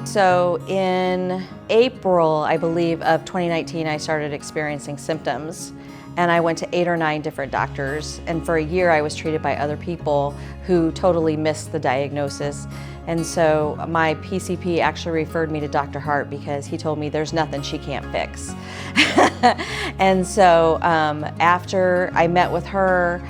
So in April, I believe, of 2019, I started experiencing symptoms. And I went to 8 or 9 different doctors. And for a year, I was treated by other people who totally missed the diagnosis. And so my PCP actually referred me to Dr. Hart because he told me there's nothing she can't fix. And so after I met with her,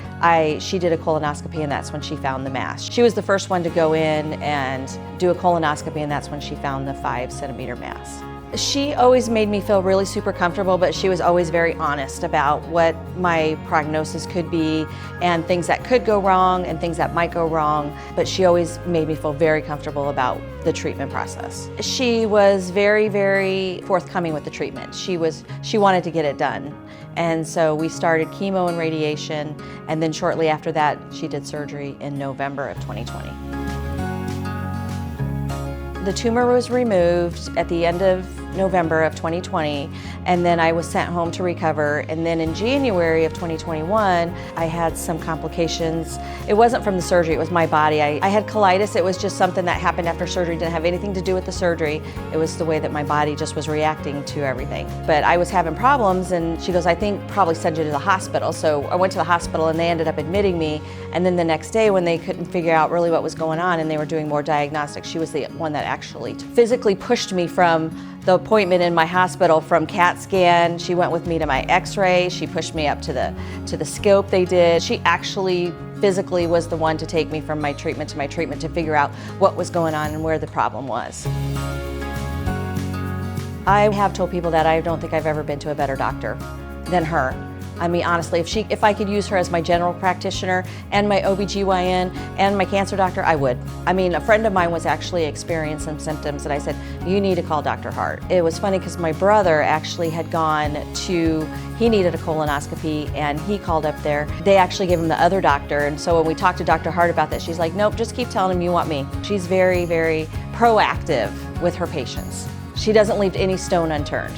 she did a colonoscopy, and that's when she found the mass. She was the first one to go in and do a colonoscopy, and that's when she found the 5-centimeter mass. She always made me feel really super comfortable, but she was always very honest about what my prognosis could be and things that could go wrong and things that might go wrong. But she always made me feel very comfortable about the treatment process. She was very, very forthcoming with the treatment. She wanted to get it done. And so we started chemo and radiation, and then shortly after that, she did surgery in November of 2020. The tumor was removed at the end of November of 2020, and then I was sent home to recover. And then in January of 2021, I had some complications. It wasn't from the surgery, it was my body. I had colitis. It was just something that happened after surgery. It didn't have anything to do with the surgery. It was the way that my body just was reacting to everything. But I was having problems, and she goes, I think probably send you to the hospital. So I went to the hospital, and they ended up admitting me. And then the next day, when they couldn't figure out really what was going on and they were doing more diagnostics, she was the one that actually physically pushed me from the appointment in my hospital from CAT scan. She went with me to my x-ray. She pushed me up to the scope they did. She actually physically was the one to take me from my treatment to figure out what was going on and where the problem was. I have told people that I don't think I've ever been to a better doctor than her. I mean, honestly, if I could use her as my general practitioner and my OBGYN and my cancer doctor, I would. I mean, a friend of mine was actually experiencing some symptoms, and I said, you need to call Dr. Hart. It was funny because my brother actually had he needed a colonoscopy, and he called up there. They actually gave him the other doctor, and so when we talked to Dr. Hart about that, she's like, nope, just keep telling him you want me. She's very, very proactive with her patients. She doesn't leave any stone unturned.